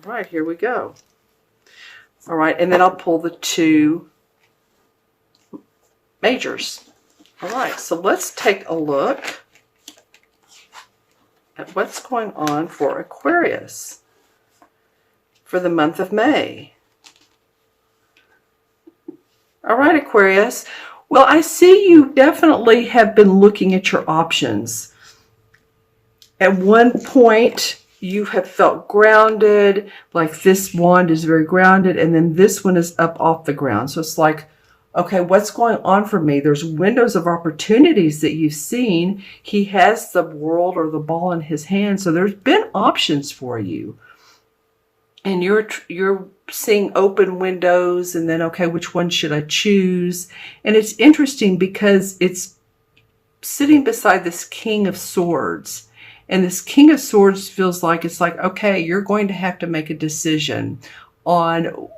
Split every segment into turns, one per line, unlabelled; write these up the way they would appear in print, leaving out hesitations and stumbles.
right, here we go. All right, and then I'll pull the 2 majors. All right, so let's take a look at what's going on for Aquarius for the month of May. All right, Aquarius. Well, I see you definitely have been looking at your options. At one point, you have felt grounded, like this wand is very grounded, and then this one is up off the ground. So it's like, okay, what's going on for me? There's windows of opportunities that you've seen. He has the world or the ball in his hand, so there's been options for you. And you're seeing open windows, and then, okay, which one should I choose? And it's interesting because it's sitting beside this King of Swords. And this King of Swords feels like it's like, okay, you're going to have to make a decision on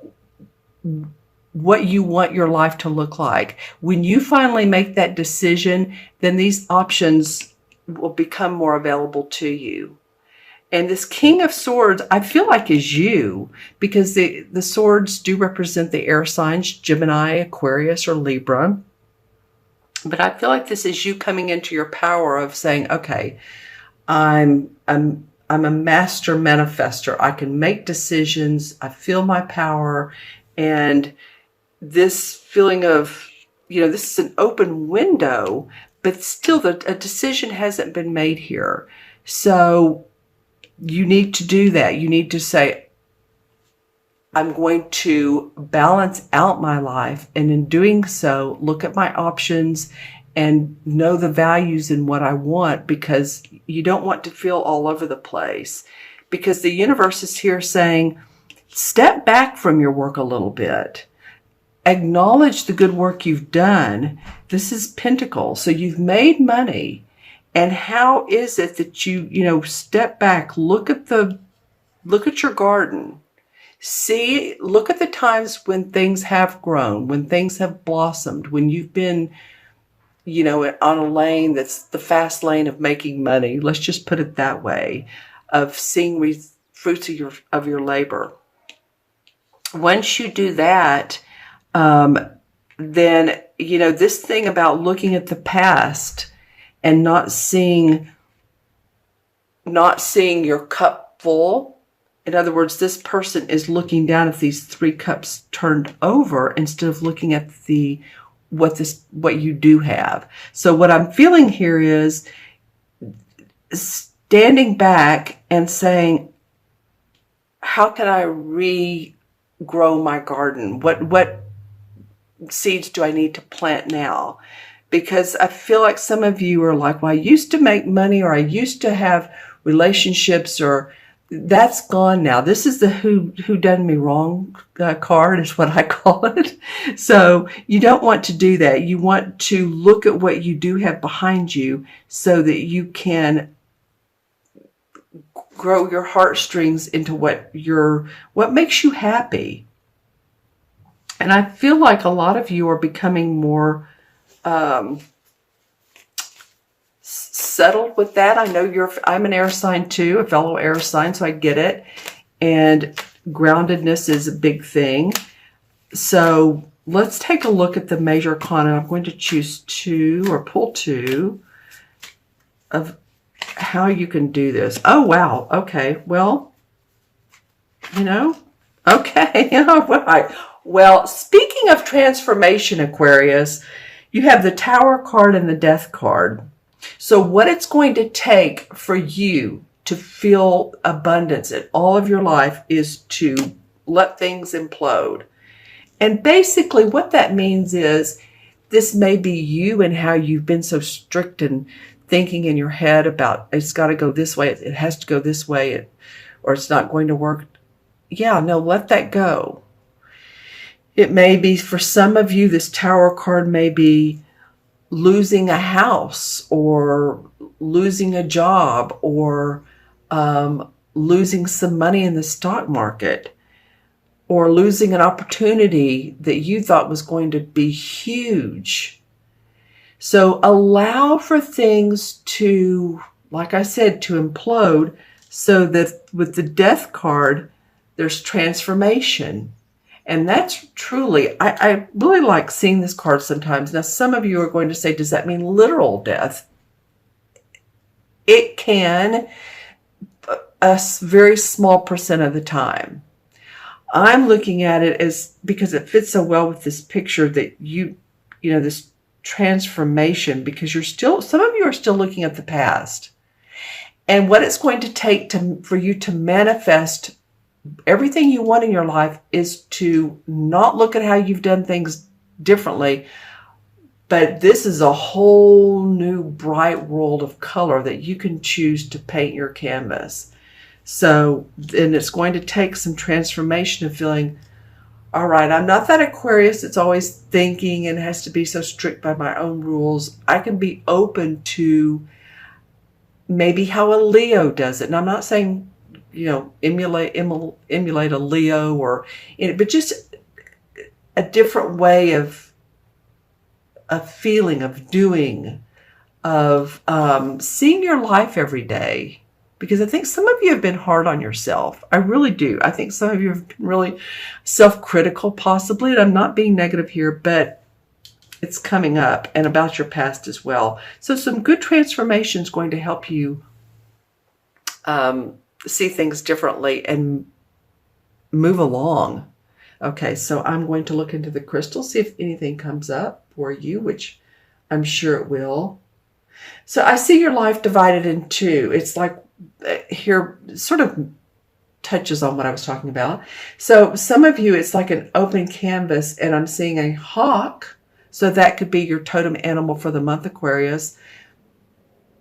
what you want your life to look like. When you finally make that decision, then these options will become more available to you. And this King of Swords, I feel like is you, because the swords do represent the air signs, Gemini, Aquarius, or Libra. But I feel like this is you coming into your power of saying, okay, I'm a master manifester. I can make decisions. I feel my power. And this feeling of, this is an open window, but still a decision hasn't been made here. So you need to do that. You need to say, I'm going to balance out my life. And in doing so, look at my options and know the values in what I want, because you don't want to feel all over the place. Because the universe is here saying, step back from your work a little bit. Acknowledge the good work you've done. This is Pentacles. So you've made money. And how is it that you step back, look at your garden, look at the times when things have grown, when things have blossomed, when you've been, on a lane that's the fast lane of making money. Let's just put it that way, of seeing fruits of your labor. Once you do that, then, this thing about looking at the past and not seeing your cup full. In other words, this person is looking down at these 3 cups turned over instead of looking at what you do have. So what I'm feeling here is standing back and saying, how can I regrow my garden? What seeds do I need to plant now? Because I feel like some of you are like, well, I used to make money, or I used to have relationships, or that's gone now. This is the who done me wrong card is what I call it. So you don't want to do that. You want to look at what you do have behind you so that you can grow your heartstrings into what makes you happy. And I feel like a lot of you are becoming more settled with that. I know I'm an air sign too, a fellow air sign, so I get it. And groundedness is a big thing. So let's take a look at the major arcana. I'm going to choose 2 or pull 2 of how you can do this. Oh, wow. Okay. Well, okay. All right. Well, speaking of transformation, Aquarius, you have the Tower card and the Death card. So what it's going to take for you to feel abundance in all of your life is to let things implode. And basically what that means is this may be you and how you've been so strict and thinking in your head about it's got to go this way, it has to go this way, or it's not going to work. Yeah, no, let that go. It may be, for some of you, this Tower card may be losing a house, or losing a job, or losing some money in the stock market, or losing an opportunity that you thought was going to be huge. So allow for things to, like I said, to implode, so that with the Death card, there's transformation. And that's truly, I really like seeing this card sometimes. Now, some of you are going to say, does that mean literal death? It can, a very small percent of the time. I'm looking at it as, because it fits so well with this picture that this transformation, because some of you are still looking at the past. And what it's going to take for you to manifest everything you want in your life is to not look at how you've done things differently, but this is a whole new bright world of color that you can choose to paint your canvas. So, and it's going to take some transformation of feeling, all right, I'm not that Aquarius that's always thinking and has to be so strict by my own rules. I can be open to maybe how a Leo does it. And I'm not saying, emulate a Leo but just a different way of feeling, of doing, of seeing your life every day. Because I think some of you have been hard on yourself. I really do. I think some of you have been really self-critical, possibly. And I'm not being negative here, but it's coming up, and about your past as well. So some good transformation is going to help you see things differently and move along. Okay, so I'm going to look into the crystal, see if anything comes up for you, which I'm sure it will. So I see your life divided in two. It's like here sort of touches on what I was talking about. So some of you, it's like an open canvas, and I'm seeing a hawk. So that could be your totem animal for the month, Aquarius.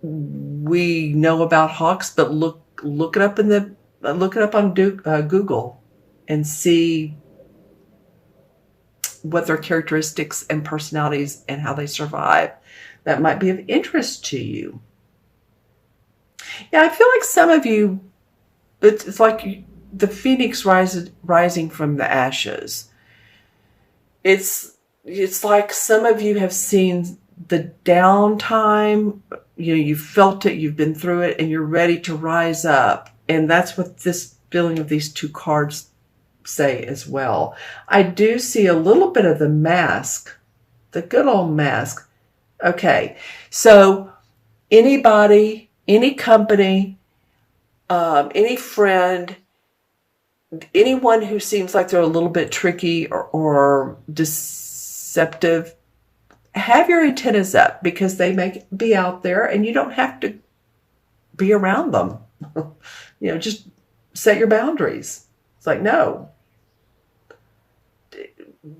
We know about hawks, but look it up on Google and see what their characteristics and personalities and how they survive. That might be of interest to you. Yeah, I feel like some of you, it's like the phoenix rising from the ashes. It's like some of you have seen the downtime, you've felt it, you've been through it, and you're ready to rise up. And that's what this feeling of these two cards say as well. I do see a little bit of the mask, the good old mask. Okay, so anybody, any company, any friend, anyone who seems like they're a little bit tricky or deceptive, have your antennas up, because they may be out there and you don't have to be around them. Just set your boundaries. It's like, no.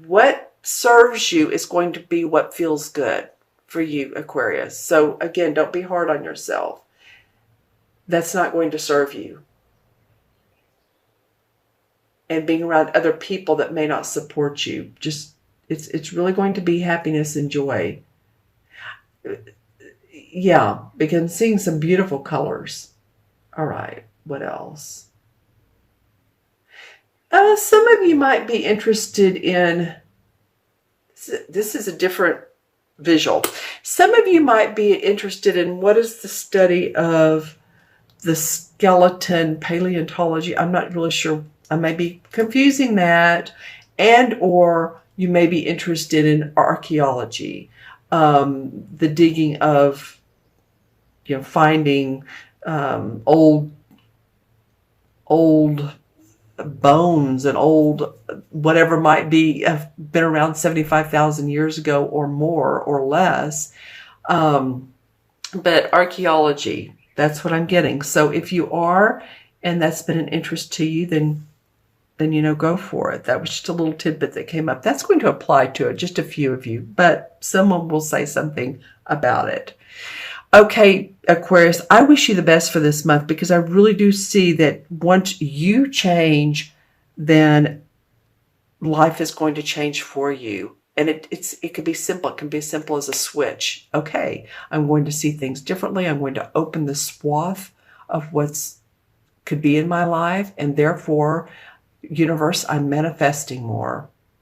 What serves you is going to be what feels good for you, Aquarius. So again, don't be hard on yourself. That's not going to serve you. And being around other people that may not support you, it's really going to be happiness and joy. Yeah, begin seeing some beautiful colors. All right, what else? Some of you might be interested in, this is a different visual. Some of you might be interested in what is the study of the skeleton paleontology. I'm not really sure. I may be confusing that. And or you may be interested in archaeology, the digging of, finding old bones and old whatever might be, have been around 75,000 years ago or more or less. But archaeology, that's what I'm getting. So if you are, and that's been an interest to you, then go for it. That was just a little tidbit that came up. That's going to apply to it, just a few of you, but someone will say something about it. Okay, Aquarius, I wish you the best for this month, because I really do see that once you change, then life is going to change for you. And it could be simple. It can be as simple as a switch. Okay, I'm going to see things differently. I'm going to open the swath of what's could be in my life, and therefore, universe, I'm manifesting more.